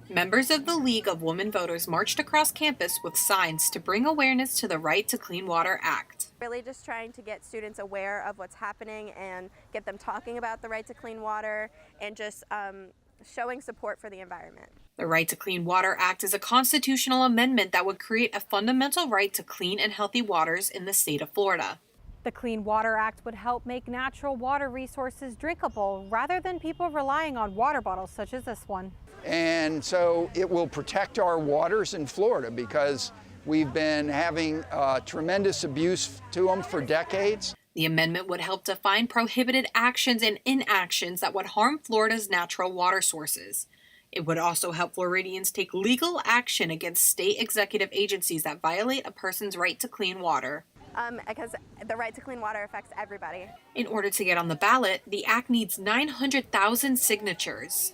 Members of the League of Women Voters marched across campus with signs to bring awareness to the Right to Clean Water Act. Really just trying to get students aware of what's happening and get them talking about the right to clean water and just showing support for the environment. The Right to Clean Water Act is a constitutional amendment that would create a fundamental right to clean and healthy waters in the state of Florida. The Clean Water Act would help make natural water resources drinkable rather than people relying on water bottles such as this one. And so it will protect our waters in Florida because we've been having tremendous abuse to them for decades. The amendment would help define prohibited actions and inactions that would harm Florida's natural water sources. It would also help Floridians take legal action against state executive agencies that violate a person's right to clean water. Because the right to clean water affects everybody. In order to get on the ballot, the act needs 900,000 signatures.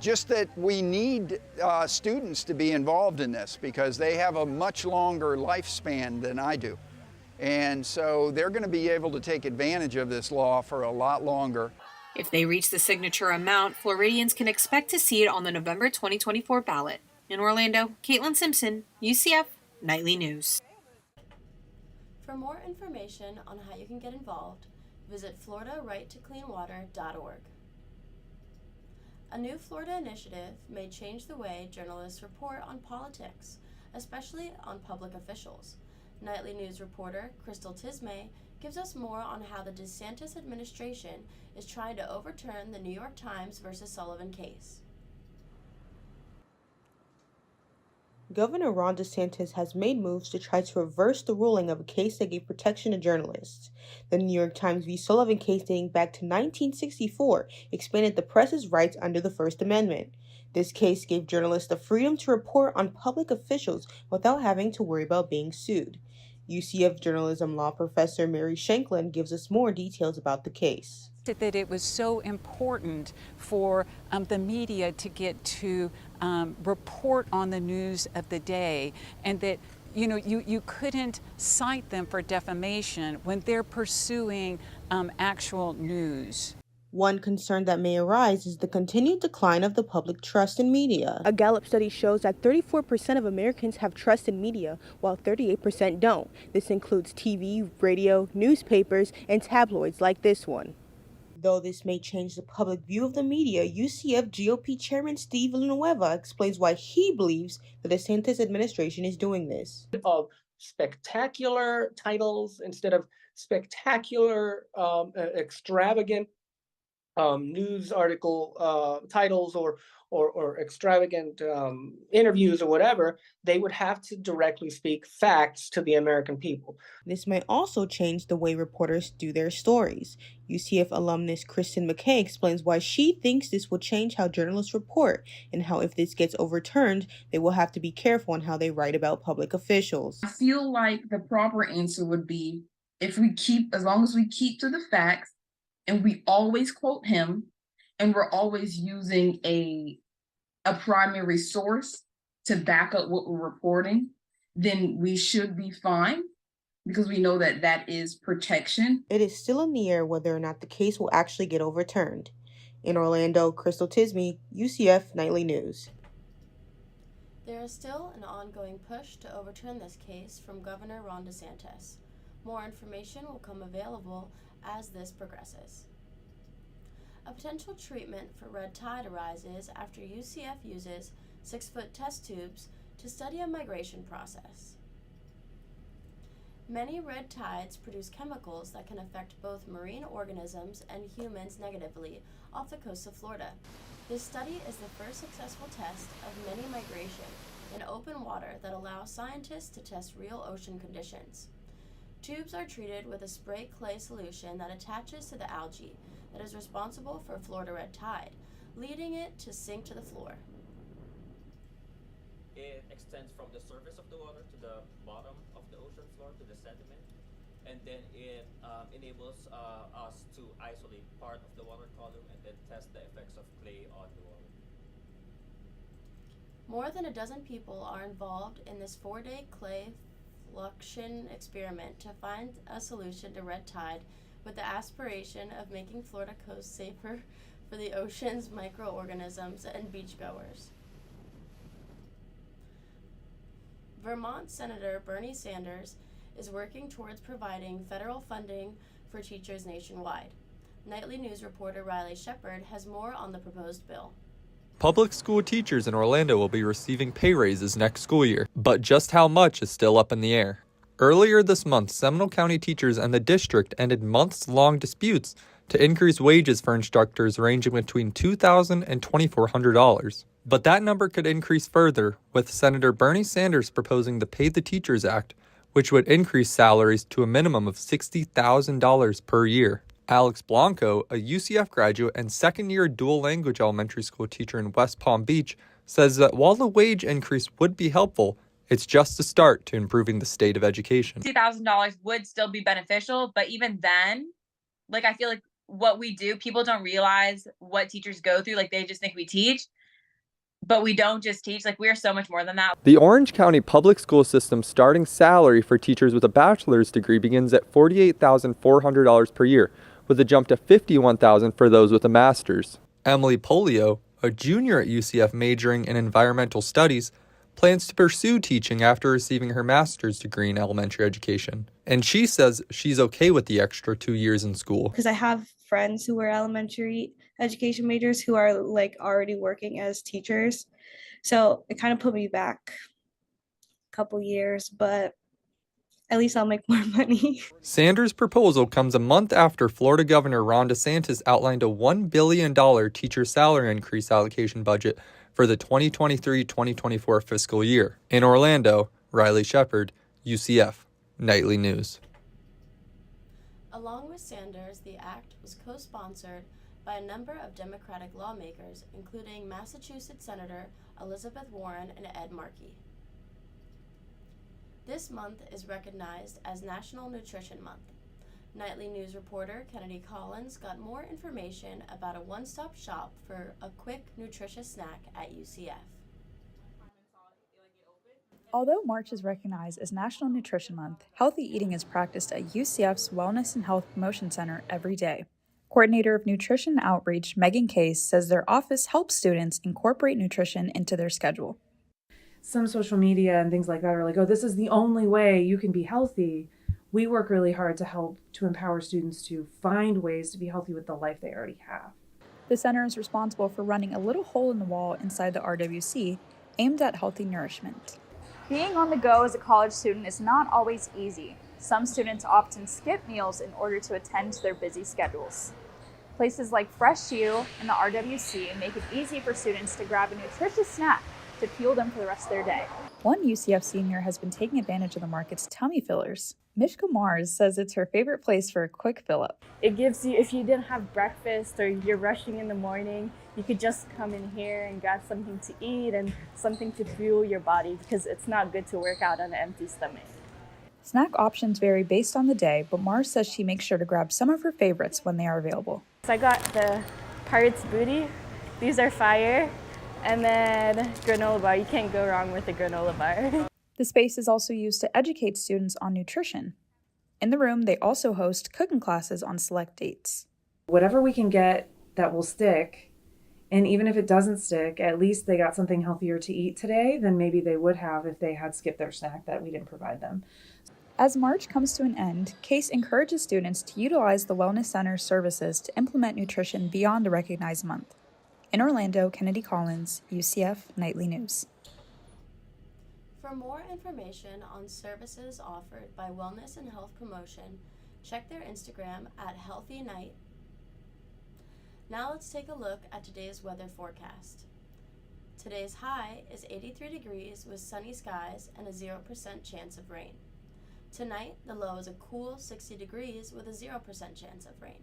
Just that we need students to be involved in this because they have a much longer lifespan than I do. And so they're going to be able to take advantage of this law for a lot longer. If they reach the signature amount, Floridians can expect to see it on the November 2024 ballot. In Orlando, Caitlin Simpson, UCF Nightly News. For more information on how you can get involved, visit FloridaRightToCleanWater.org. A new Florida initiative may change the way journalists report on politics, especially on public officials. Nightly News reporter Crystal Tismay gives us more on how the DeSantis administration is trying to overturn the New York Times versus Sullivan case. Governor Ron DeSantis has made moves to try to reverse the ruling of a case that gave protection to journalists. The New York Times v. Sullivan case dating back to 1964 expanded the press's rights under the First Amendment. This case gave journalists the freedom to report on public officials without having to worry about being sued. UCF journalism law professor Mary Shanklin gives us more details about the case. That it was so important for the media to get to report on the news of the day, and that you couldn't cite them for defamation when they're pursuing actual news. One concern that may arise is the continued decline of the public trust in media. A Gallup study shows that 34% of Americans have trust in media, while 38% don't. This includes TV, radio, newspapers, and tabloids like this one. Though this may change the public view of the media, UCF GOP Chairman Steve Villanueva explains why he believes the DeSantis administration is doing this. Of spectacular titles instead of spectacular, extravagant news article titles or extravagant interviews or whatever, they would have to directly speak facts to the American people. This may also change the way reporters do their stories. UCF alumnus Kristen McKay explains why she thinks this will change how journalists report and how if this gets overturned, they will have to be careful on how they write about public officials. I feel like the proper answer would be as long as we keep to the facts and we always quote him, and we're always using a primary source to back up what we're reporting, then we should be fine because we know that that is protection. It is still in the air whether or not the case will actually get overturned. In Orlando, Crystal Tismay, UCF Nightly News. There is still an ongoing push to overturn this case from Governor Ron DeSantis. More information will come available as this progresses. A potential treatment for red tide arises after UCF uses 6-foot test tubes to study a migration process. Many red tides produce chemicals that can affect both marine organisms and humans negatively off the coast of Florida. This study is the first successful test of many migration in open water that allows scientists to test real ocean conditions. Tubes are treated with a spray clay solution that attaches to the algae that is responsible for Florida red tide, leading it to sink to the floor. It extends from the surface of the water to the bottom of the ocean floor to the sediment, and then it enables us to isolate part of the water column and then test the effects of clay on the water. More than a dozen people are involved in this 4-day clay fluxion experiment to find a solution to red tide with the aspiration of making Florida coast safer for the ocean's microorganisms and beachgoers. Vermont Senator Bernie Sanders is working towards providing federal funding for teachers nationwide. Nightly News reporter Riley Shepard has more on the proposed bill. Public school teachers in Orlando will be receiving pay raises next school year, but just how much is still up in the air. Earlier this month, Seminole County teachers and the district ended months-long disputes to increase wages for instructors ranging between $2,000 and $2,400. But that number could increase further, with Senator Bernie Sanders proposing the Pay the Teachers Act, which would increase salaries to a minimum of $60,000 per year. Alex Blanco, a UCF graduate and second-year dual-language elementary school teacher in West Palm Beach, says that while the wage increase would be helpful, it's just a start to improving the state of education. $60,000 would still be beneficial, but even then, I feel like what we do, people don't realize what teachers go through. They just think we teach, but we don't just teach. We are so much more than that. The Orange County Public School System starting salary for teachers with a bachelor's degree begins at $48,400 per year, with a jump to $51,000 for those with a master's. Emily Polio, a junior at UCF majoring in environmental studies, plans to pursue teaching after receiving her master's degree in elementary education. And she says she's okay with the extra 2 years in school. Because I have friends who are elementary education majors who are already working as teachers. So it kind of put me back a couple years, but at least I'll make more money. Sanders' proposal comes a month after Florida Governor Ron DeSantis outlined a $1 billion teacher salary increase allocation budget for the 2023-2024 fiscal year. In Orlando, Riley Shepard, UCF Nightly News. Along with Sanders, the act was co-sponsored by a number of Democratic lawmakers, including Massachusetts Senator Elizabeth Warren and Ed Markey. This month is recognized as National Nutrition Month. Nightly News reporter Kennedy Collins got more information about a one-stop shop for a quick, nutritious snack at UCF. Although March is recognized as National Nutrition Month, healthy eating is practiced at UCF's Wellness and Health Promotion Center every day. Coordinator of Nutrition Outreach, Megan Case, says their office helps students incorporate nutrition into their schedule. Some social media and things like that are oh, this is the only way you can be healthy. We work really hard to empower students to find ways to be healthy with the life they already have. The center is responsible for running a little hole in the wall inside the RWC aimed at healthy nourishment. Being on the go as a college student is not always easy. Some students often skip meals in order to attend to their busy schedules. Places like Fresh U and the RWC make it easy for students to grab a nutritious snack to fuel them for the rest of their day. One UCF senior has been taking advantage of the market's tummy fillers. Mishka Mars says it's her favorite place for a quick fill-up. It gives you, if you didn't have breakfast or you're rushing in the morning, you could just come in here and grab something to eat and something to fuel your body, because it's not good to work out on an empty stomach. Snack options vary based on the day, but Mars says she makes sure to grab some of her favorites when they are available. So I got the Pirate's Booty. These are fire. And then granola bar. You can't go wrong with a granola bar. The space is also used to educate students on nutrition. In the room, they also host cooking classes on select dates. Whatever we can get that will stick, and even if it doesn't stick, at least they got something healthier to eat today than maybe they would have if they had skipped their snack that we didn't provide them. As March comes to an end, Case encourages students to utilize the Wellness Center's services to implement nutrition beyond a recognized month. In Orlando, Kennedy Collins, UCF Nightly News. For more information on services offered by Wellness and Health Promotion, check their Instagram at Healthy Night. Now let's take a look at today's weather forecast. Today's high is 83 degrees with sunny skies and a 0% chance of rain. Tonight, the low is a cool 60 degrees with a 0% chance of rain.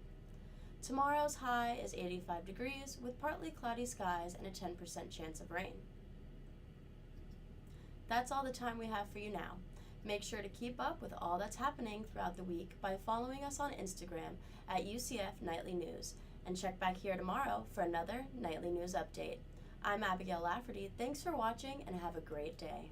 Tomorrow's high is 85 degrees with partly cloudy skies and a 10% chance of rain. That's all the time we have for you now. Make sure to keep up with all that's happening throughout the week by following us on Instagram at UCF Knightly News, and check back here tomorrow for another Nightly News update. I'm Abigail Lafferty. Thanks for watching and have a great day.